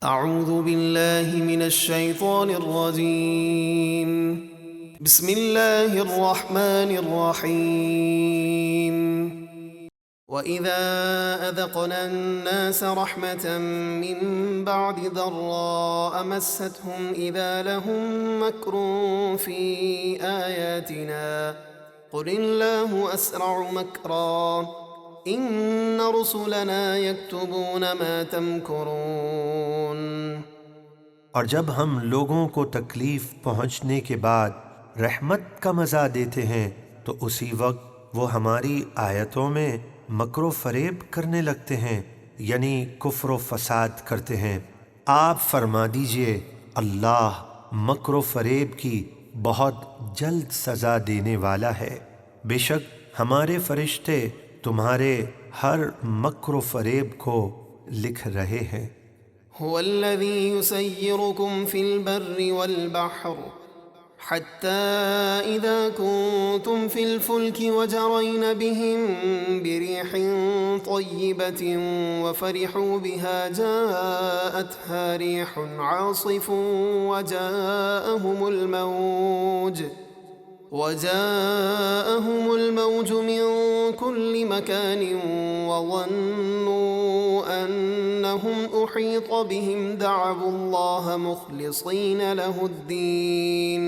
اعوذ باللہ من الشیطان الرجیم بسم اللہ الرحمن الرحیم وَإِذَا أَذَقْنَا النَّاسَ رَحْمَةً مِّن بَعْدِ ضَرَّاءَ مَسَّتْهُمْ إِذَا لَهُم مَّكْرٌ فِي آيَاتِنَا قُلِ اللَّهُ أَسْرَعُ مَكْرًا إِنَّ رُسُلَنَا يَكْتُبُونَ مَا تَمْكُرُونَ۔ اور جب ہم لوگوں کو تکلیف پہنچنے کے بعد رحمت کا مزہ دیتے ہیں تو اسی وقت وہ ہماری آیتوں میں مکر و فریب کرنے لگتے ہیں، یعنی کفر و فساد کرتے ہیں۔ آپ فرما دیجئے اللہ مکر و فریب کی بہت جلد سزا دینے والا ہے۔ بے شک ہمارے فرشتے تمہارے ہر مکر و فریب کو لکھ رہے ہیں۔ هو الذي يسيركم في البر والبحر حتى إذا كنتم في الفلك وجرين بهم بريح طيبة وفرحوا بها جاءتها ريح عاصف وجاءهم الموج من كل مكان وظنوا أنهم أحيط بهم دعوا الله مخلصين له الدين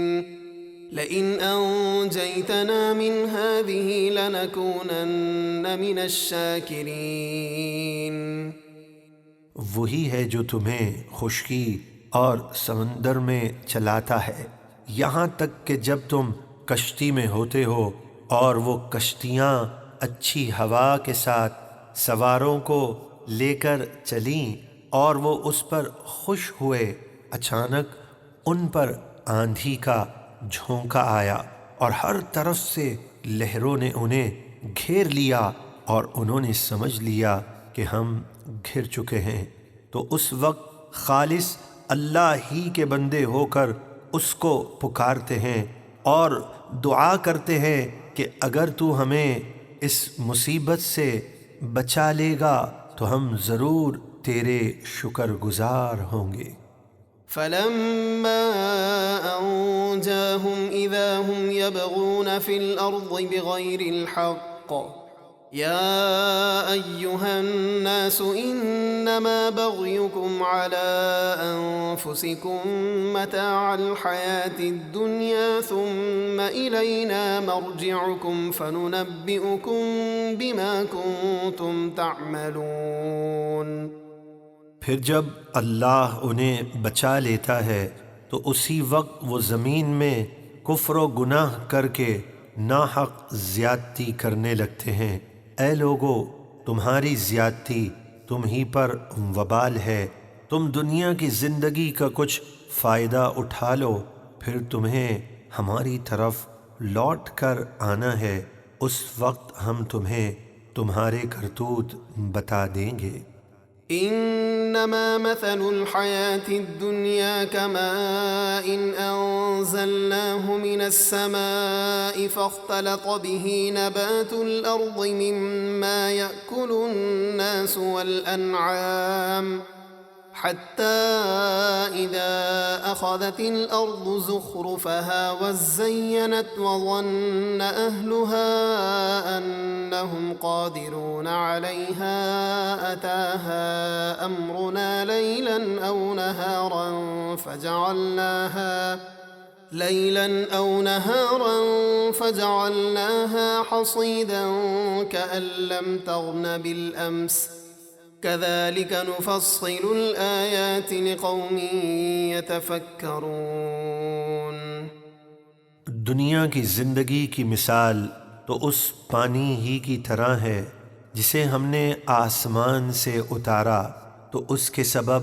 لئن أنجيتنا من هذه لنكونن من الشاكرين۔ وہی ہے جو تمہیں خشکی اور سمندر میں چلاتا ہے یہاں تک کہ جب تم کشتی میں ہوتے ہو اور وہ کشتیاں اچھی ہوا کے ساتھ سواروں کو لے کر چلیں اور وہ اس پر خوش ہوئے، اچانک ان پر آندھی کا جھونکا آیا اور ہر طرف سے لہروں نے انہیں گھیر لیا اور انہوں نے سمجھ لیا کہ ہم گھر چکے ہیں، تو اس وقت خالص اللہ ہی کے بندے ہو کر اس کو پکارتے ہیں اور دعا کرتے ہیں کہ اگر تو ہمیں اس مصیبت سے بچا لے گا تو ہم ضرور تیرے شکر گزار ہوں گے۔ فَلَمَّا أَنْجَاهُمْ إِذَا هُمْ يَبْغُونَ فِي الْأَرْضِ بِغَيْرِ الْحَقِّ يَا أَيُّهَا النَّاسُ إِنَّمَا بَغْيُكُمْ عَلَىٰ أَنفُسِكُمْ مَتَاعَ الْحَيَاةِ الدُّنْيَا ثُمَّ إِلَيْنَا مَرْجِعُكُمْ فَنُنَبِّئُكُمْ بِمَا كُنتُمْ تَعْمَلُونَ۔ پھر جب اللہ انہیں بچا لیتا ہے تو اسی وقت وہ زمین میں کفر و گناہ کر کے ناحق زیادتی کرنے لگتے ہیں۔ اے لوگو، تمہاری زیادتی تم ہی پر وبال ہے، تم دنیا کی زندگی کا کچھ فائدہ اٹھا لو، پھر تمہیں ہماری طرف لوٹ کر آنا ہے، اس وقت ہم تمہیں تمہارے کرتوت بتا دیں گے۔ انما مثل الحياة الدنيا كماء انزلناه من السماء فاختلط به نبات الارض مما يأكل الناس والانعام حتى إذا أخذت الأرض زخرفها وزينت وظن أهلها أنهم قادرون عليها أتاها أمرنا ليلا أو نهارا فجعلناها حصيدا كأن لم تغن بالأمس كذلك نفصل الآيات لقوم يتفكرون۔ دنیا کی زندگی کی مثال تو اس پانی ہی کی طرح ہے جسے ہم نے آسمان سے اتارا تو اس کے سبب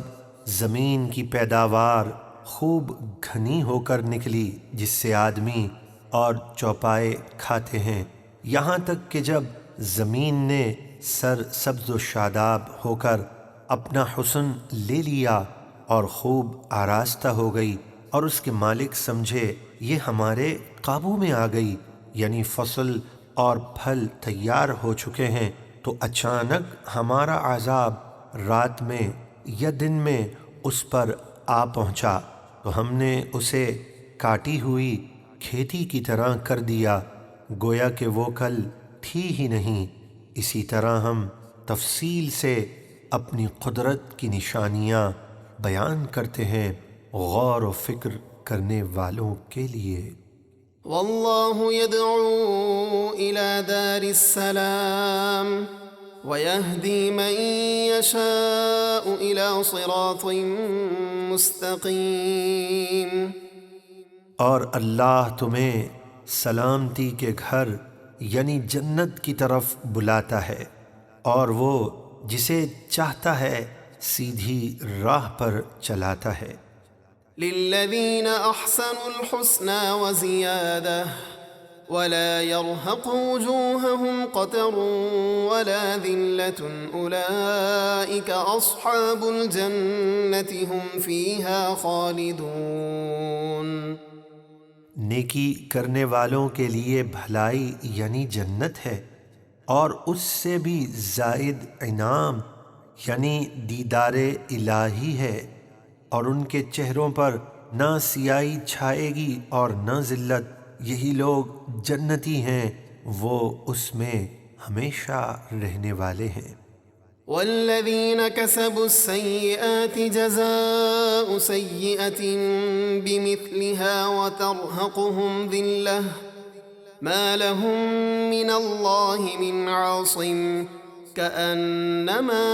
زمین کی پیداوار خوب گھنی ہو کر نکلی، جس سے آدمی اور چوپائے کھاتے ہیں، یہاں تک کہ جب زمین نے سر سبز و شاداب ہو کر اپنا حسن لے لیا اور خوب آراستہ ہو گئی اور اس کے مالک سمجھے یہ ہمارے قابو میں آ گئی، یعنی فصل اور پھل تیار ہو چکے ہیں، تو اچانک ہمارا عذاب رات میں یا دن میں اس پر آ پہنچا تو ہم نے اسے کاٹی ہوئی کھیتی کی طرح کر دیا گویا کہ وہ کل تھی ہی نہیں۔ اسی طرح ہم تفصیل سے اپنی قدرت کی نشانیاں بیان کرتے ہیں غور و فکر کرنے والوں کے لیے۔ والله يدعو إلى دار السلام ويهدي من يشاء إلى صراط مستقيم۔ اور اللہ تمہیں سلامتی کے گھر یعنی جنت کی طرف بلاتا ہے، اور وہ جسے چاہتا ہے سیدھی راہ پر چلاتا ہے۔ للذين أحسنوا الحسنى وزيادة ولا يرهق وجوههم قتر ولا ذلة أولئك أصحاب الجنة هم فيها خالدون۔ نیکی کرنے والوں کے لیے بھلائی یعنی جنت ہے، اور اس سے بھی زائد انعام یعنی دیدار الہی ہے، اور ان کے چہروں پر نہ سیاہی چھائے گی اور نہ ذلت۔ یہی لوگ جنتی ہیں، وہ اس میں ہمیشہ رہنے والے ہیں۔ والذين كسبوا السيئات جزاء سيئة بمثلها وترهقهم ذلة ما لهم من الله من عاصم كأنما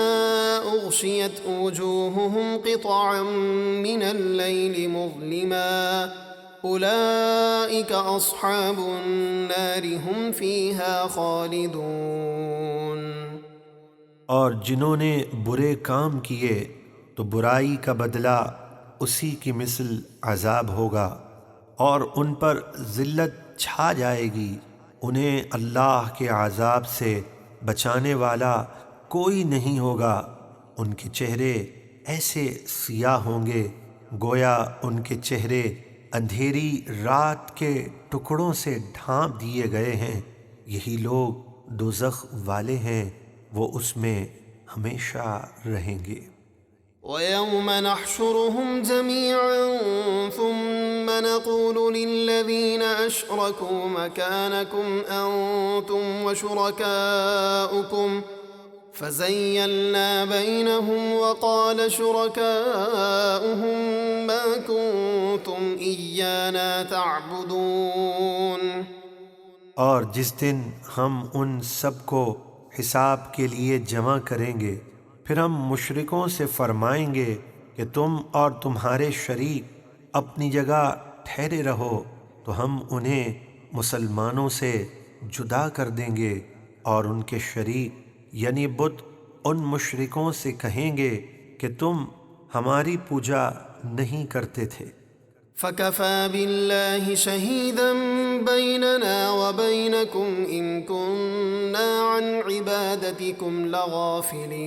أغشيت وجوههم قطعا من الليل مظلما أولئك أصحاب النار هم فيها خالدون۔ اور جنہوں نے برے کام کیے تو برائی کا بدلہ اسی کی مثل عذاب ہوگا، اور ان پر ذلت چھا جائے گی۔ انہیں اللہ کے عذاب سے بچانے والا کوئی نہیں ہوگا۔ ان کے چہرے ایسے سیاہ ہوں گے گویا ان کے چہرے اندھیری رات کے ٹکڑوں سے ڈھانپ دیے گئے ہیں۔ یہی لوگ دوزخ والے ہیں، وہ اس میں ہمیشہ رہیں گے۔ وَيَوْمَ نَحْشُرُهُمْ جَمِيعًا ثُمَّ نَقُولُ لِلَّذِينَ أَشْرَكُوا مَكَانَكُمْ أَنْتُمْ وَشُرَكَاؤُكُمْ فَزَيَّلْنَا بَيْنَهُمْ وَقَالَ شُرَكَاؤُهُمْ مَا كُنْتُمْ إِيَّانَا تَعْبُدُونَ۔ اور جس دن ہم ان سب کو حساب کے لیے جمع کریں گے، پھر ہم مشرکوں سے فرمائیں گے کہ تم اور تمہارے شریک اپنی جگہ ٹھہرے رہو، تو ہم انہیں مسلمانوں سے جدا کر دیں گے، اور ان کے شریک یعنی بت ان مشرکوں سے کہیں گے کہ تم ہماری پوجا نہیں کرتے تھے۔ فَكَفَى بِاللَّهِ شَهِيدًا بَيْنَنَا وَبَيْنَكُمْ إِن كُنَّا عَنْ عِبَادَتِكُمْ لَغَافِلِينَ۔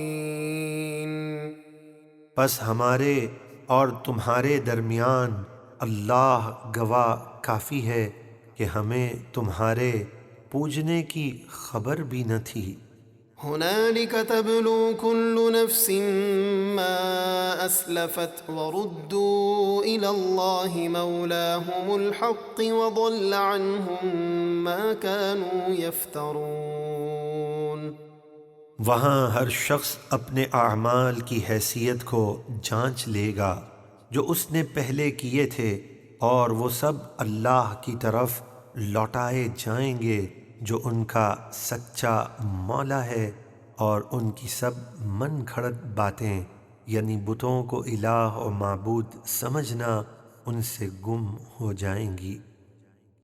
پس ہمارے اور تمہارے درمیان اللہ گواہ کافی ہے کہ ہمیں تمہارے پوجنے کی خبر بھی نہ تھی۔ هنالك تبلو كل نفس ما أسلفت وردوا إلى الله مولاهم الحق وضل عنهم ما كانوا يفترون۔ وہاں ہر شخص اپنے اعمال کی حیثیت کو جانچ لے گا جو اس نے پہلے کیے تھے، اور وہ سب اللہ کی طرف لوٹائے جائیں گے جو ان کا سچا مولا ہے، اور ان کی سب من گھڑت باتیں یعنی بتوں کو الہ و معبود سمجھنا ان سے گم ہو جائیں گی۔